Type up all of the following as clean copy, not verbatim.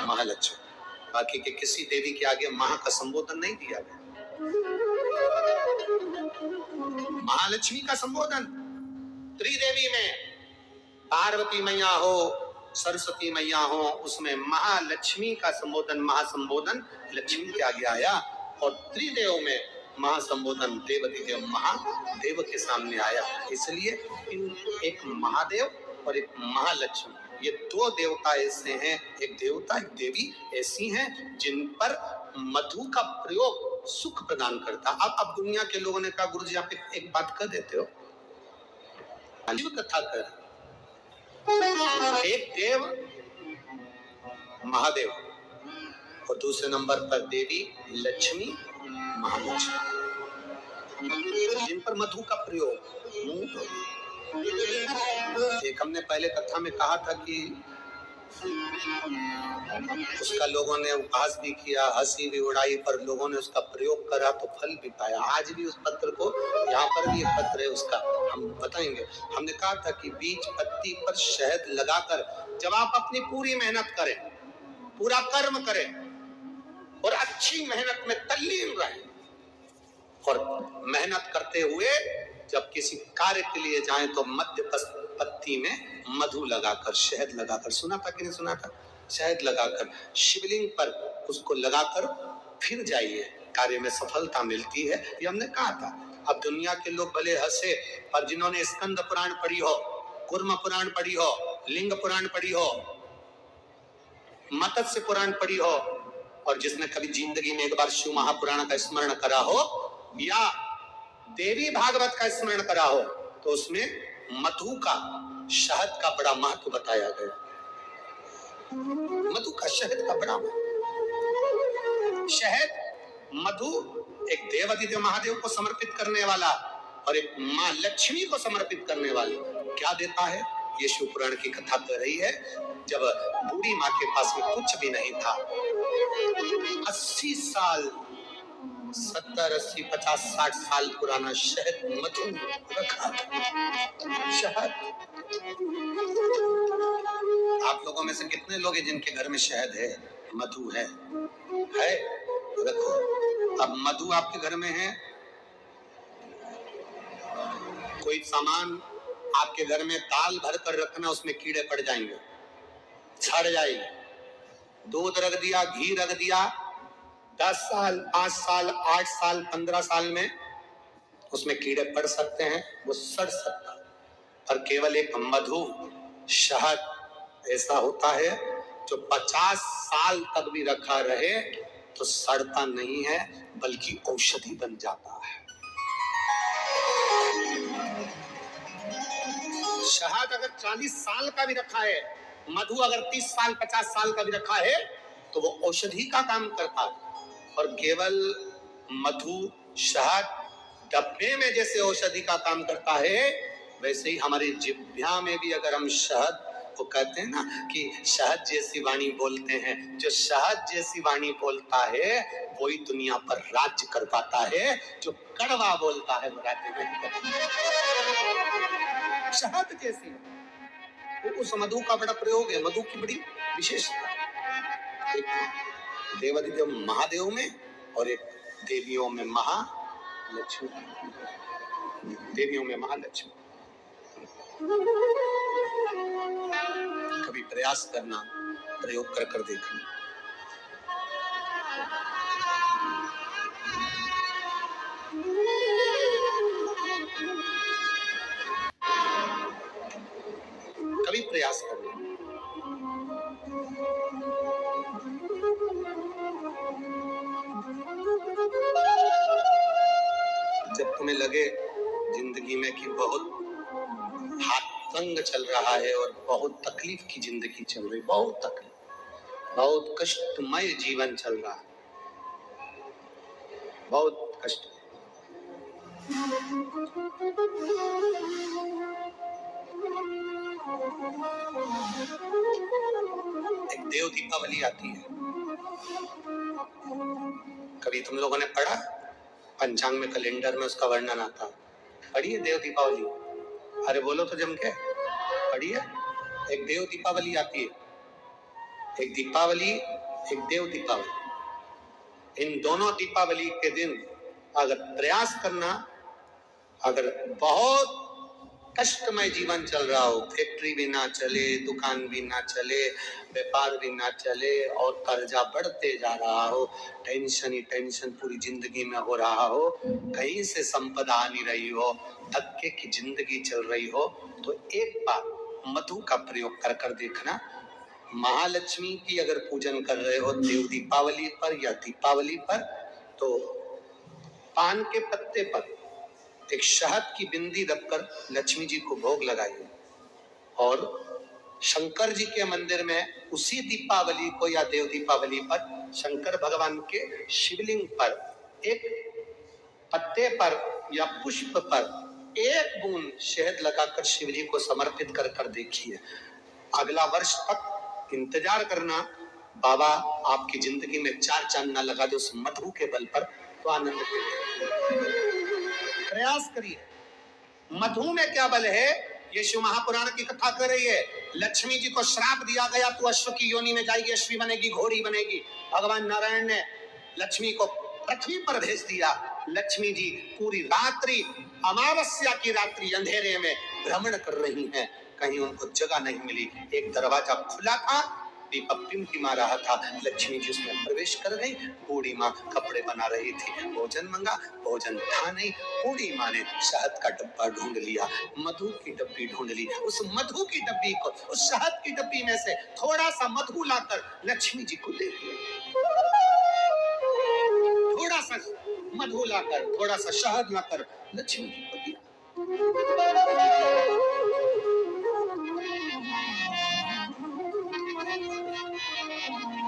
महालक्ष्मी, बाकी के किसी देवी के आगे महा का संबोधन नहीं दिया गया। महालक्ष्मी का संबोधन त्रिदेवी में पार्वती मैया हो, सरस्वती मैया हो, उसमें महालक्ष्मी का संबोधन, महासंबोधन लक्ष्मी के आगे आया। और त्रिदेव में महासंबोधन देवाधिदेव महादेव के सामने आया। इसलिए इन एक महादेव और एक महालक्ष्मी, ये दो देवता ऐसे हैं, एक देवता एक देवी ऐसी हैं जिन पर मधु का प्रयोग सुख प्रदान करता। अब दुनिया के लोगों ने कहा गुरुजी आप एक बात कर देते हो, कथा कर, एक देव महादेव और दूसरे नंबर पर देवी लक्ष्मी महालक्ष्मी, जिन पर मधु का प्रयोग। एक हमने पहले कथा में कहा था कि उसका लोगों ने उपहास भी किया, हंसी भी उड़ाई, पर लोगों ने उसका प्रयोग करा तो फल भी पाया। आज भी उस पत्र को, यहाँ पर भी एक पत्र है उसका, हम बताएंगे। हमने कहा था कि बीज पत्ती पर शहद लगाकर जब आप अपनी पूरी मेहनत करें, पूरा कर्म करें और अच्छी मेहनत में तल्लीन रहें, और मेहनत करते हुए जब किसी कार्य के लिए जाएं तो मध्य पत्ती में मधु लगाकर, शहद लगाकर, सुना था कि नहीं सुना था, शहद लगाकर शिवलिंग पर उसको लगाकर फिर जाइए, कार्य में सफलता मिलती है। ये हमने कहा था। अब दुनिया के लोग भले हंसे, पर जिन्होंने स्कंद पुराण पढ़ी हो, कूर्म पुराण पढ़ी हो, लिंग पुराण पढ़ी हो, मत्स्य पुराण पढ़ी हो, और जिसने कभी जिंदगी में एक बार शिव महापुराण का स्मरण करा हो या देवी भागवत का स्मरण करा हो, तो उसमें मधु का, शहद का बड़ा महत्व बताया गया। मधु का, शहद का बड़ा महत्व। शहद, मधु एक देवाधिदेव महादेव को समर्पित करने वाला और एक माँ लक्ष्मी को समर्पित करने वाली क्या देता है, ये शिव पुराण की कथा कर रही है। जब बूढ़ी माँ के पास में कुछ भी नहीं था, 80 साल, 70, 80, 50, 60 साल पुराना शहद, मधु रखा था। शहद, आप लोगों में से कितने लोग हैं जिनके घर में शहद है, मधु है? रखो। अब मधु आपके घर में है, कोई सामान आपके घर में दाल भर कर रखना, उसमें कीड़े पड़ जाएंगे, सड़ जाएगी। दूध रख दिया, घी रख दिया, 10 साल, 5 साल, 8 साल, 15 साल में उसमें कीड़े पड़ सकते हैं, वो सड़ सकता है। पर केवल एक मधु, शहद ऐसा होता है जो 50 साल तक भी रखा रहे तो सड़ता नहीं है, बल्कि औषधि बन जाता है। शहद अगर 40 साल का भी रखा है, मधु अगर 30 साल, 50 साल का भी रखा है, तो वो औषधि का काम करता है। और केवल मधु, शहद डब्बे में जैसे औषधि का काम करता है, वैसे ही हमारी जिह्वा में भी अगर हम शहद, वो कहते हैं ना कि शहद जैसी वाणी बोलते हैं, जो शहद जैसी वाणी बोलता है वही दुनिया पर राज्य कर पाता है, जो कड़वा बोलता है वो राज्य नहीं करता। शहद जैसी, उस मधु का बड़ा प्रयोग है, मधु की बड़ी विशेषता। एक देवाधिदेव महादेव में और एक देवियों में महालक्ष्मी, देवियों में महालक्ष्मी। कभी प्रयास करना, प्रयोग कर कर देखना। कभी प्रयास करना। जब तुम्हें लगे जिंदगी में कि बहुत हाथ तंग चल रहा है और बहुत तकलीफ की जिंदगी चल रही, बहुत तकलीफ, बहुत कष्टमय जीवन चल रहा है, बहुत कष्ट। एक देव दीपावली आती है, कभी तुम लोगों ने पढ़ा? पंचांग में, कैलेंडर में उसका वर्णन आता। पढ़िए देव दीपावली, अरे बोलो तो जम के पढ़िए। एक देव दीपावली आती है, एक दीपावली एक देव दीपावली। इन दोनों दीपावली के दिन अगर प्रयास करना, अगर बहुत कष्टमय जीवन चल रहा हो, फैक्ट्री भी ना चले, दुकान भी ना चले, व्यापार भी ना चले और कर्जा बढ़ते जा रहा हो, टेंशन ही टेंशन पूरी जिंदगी में हो रहा हो, कहीं से संपदा आ नहीं रही हो, धक्के की जिंदगी चल रही हो, तो एक बार मधु का प्रयोग कर कर देखना। महालक्ष्मी की अगर पूजन कर रहे हो देव दीपावली पर या दीपावली पर, तो पान के पत्ते पर एक शहद की बिंदी रखकर लक्ष्मी जी को भोग लगाइए और शंकर जी के मंदिर में उसी दीपावली को या देव दीपावली पर शंकर भगवान के शिवलिंग पर एक पत्ते पर या पुष्प पर एक बूंद शहद लगाकर शिव जी को समर्पित कर कर देखिए। अगला वर्ष तक इंतजार करना, बाबा आपकी जिंदगी में चार चांद ना लगा दे उस मधु के बल पर, तो आनंद प्रयास करिए। मधु में क्या बल है, ये शिव महापुराण की कथा कर रही है। लक्ष्मी जी को श्राप दिया गया, तू अश्व की योनि में जाएगी, अश्वी बनेगी, घोड़ी बनेगी। भगवान नारायण ने लक्ष्मी को पृथ्वी पर भेज दिया। लक्ष्मी जी पूरी रात्रि, अमावस्या की रात्रि अंधेरे में भ्रमण कर रही हैं, कहीं उनको जगह नहीं मिली। एक दरवाजा खुला था, दीपक टिमटिमा रहा था, लक्ष्मी जी उसमें प्रवेश कर गई। बूढ़ी माँ कपड़े बना रही थी, भोजन मंगा, भोजन था नहीं। बूढ़ी माँ ने शहद का डब्बा ढूंढ लिया, मधु की डब्बी ढूंढ ली। उस मधु की डब्बी को, उस शहद की डब्बी में से थोड़ा सा मधु लाकर लक्ष्मी जी को दे दिया। थोड़ा सा मधु लाकर, थोड़ा सा शहद लाकर लक्ष्मी जी को दिया।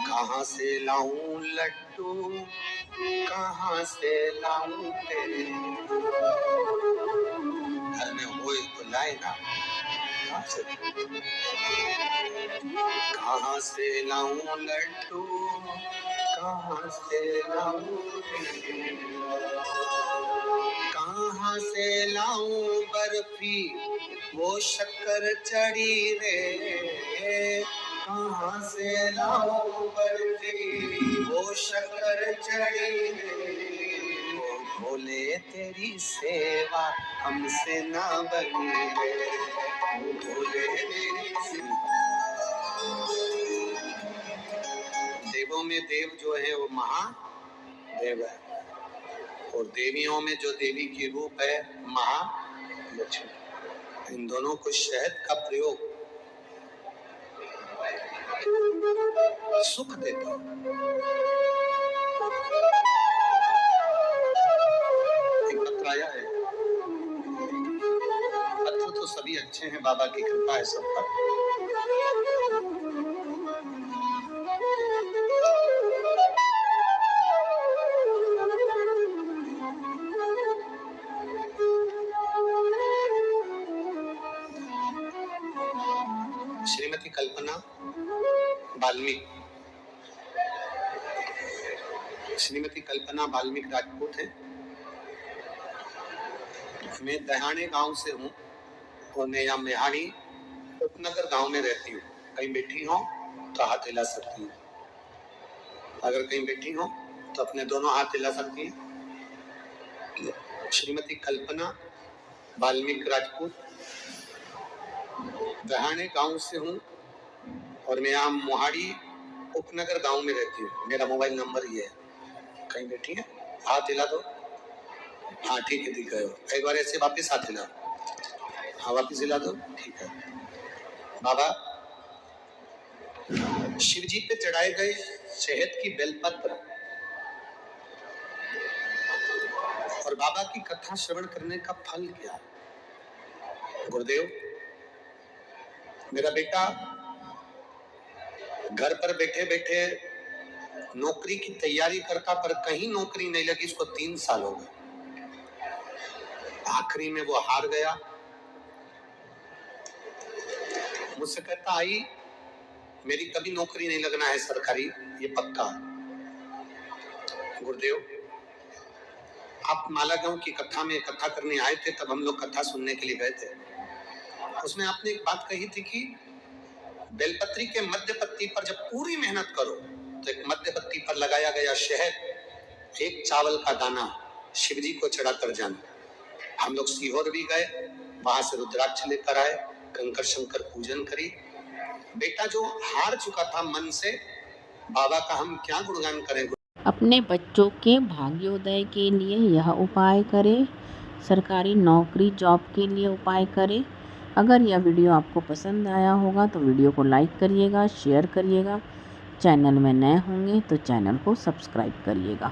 कहाँ से लाऊं लड्डू, कहाँ से लाऊं तेरे, घर में हो तो लाए ना, कहाँ से लाऊं लड्डू, कहाँ से लाऊं तेरे, कहाँ से लाऊं बर्फी वो शक्कर चढ़ी रे, कहाँ से लाऊं बर्फी वो शक्कर चढ़ी रे, वो भोले तेरी सेवा हमसे ना बनी रे, वो भोले तेरी सेवा। देवों में देव जो है वो महादेव है, और देवियों में जो देवी की रूप है महालक्ष्मी। इन दोनों को शहद का प्रयोग सुख देता है। एक पत्र आया है, पत्र तो सभी अच्छे हैं, बाबा की कृपा है सब पर। श्रीमती कल्पना वाल्मीकि, श्रीमती कल्पना वाल्मीकि राजपूत है। मैं दहाने गांव से हूँ और मैं यहाँ मेहाड़ी उपनगर गांव में रहती हूँ। कहीं बैठी हो तो हाथ हिला सकती हूँ, अगर कहीं बैठी हो तो अपने दोनों हाथ हिला सकती है। श्रीमती कल्पना वाल्मीकि राजपूत, दहाने गांव से हूँ और मैं यहाँ मोहाड़ी उपनगर गांव में रहती हूँ। मेरा मोबाइल नंबर ये है। कहीं बैठी है, हाथ हिला दो। हाँ ठीक है, दिख गए हो। एक बार ऐसे वापस हाथ हिला, हाँ वापस हिला दो, ठीक है। बाबा शिव जी पे चढ़ाए गए शहद की बेलपत्र और बाबा की कथा श्रवण करने का फल क्या है? गुरुदेव, मेरा बेटा घर पर बैठे बैठे नौकरी की तैयारी करता, पर कहीं नौकरी नहीं लगी। इसको 3 साल हो गए। आखिरी में वो हार गया। मुझसे कहता, आई मेरी कभी नौकरी नहीं लगना है सरकारी, ये पक्का। गुरुदेव, आप माला गांव की कथा में कथा करने आए थे, तब हम लोग कथा सुनने के लिए गए थे। उसमें आपने एक बात कही थी कि बेलपत्री के मध्य पत्ती पर जब पूरी मेहनत करो तो एक मध्यपत्ती पर लगाया गया शहद, एक चावल का दाना शिव जी को चढ़ाकर जाना। हम लोग सीहोर भी गए, वहां से रुद्राक्ष लेकर आए, कंकर शंकर पूजन करी। बेटा जो हार चुका था मन से, बाबा का हम क्या गुणगान करें। अपने बच्चों के भाग्योदय के लिए यह उपाय करें, सरकारी नौकरी जॉब के लिए उपाय करें। अगर यह वीडियो आपको पसंद आया होगा तो वीडियो को लाइक करिएगा, शेयर करिएगा। चैनल में नए होंगे तो चैनल को सब्सक्राइब करिएगा।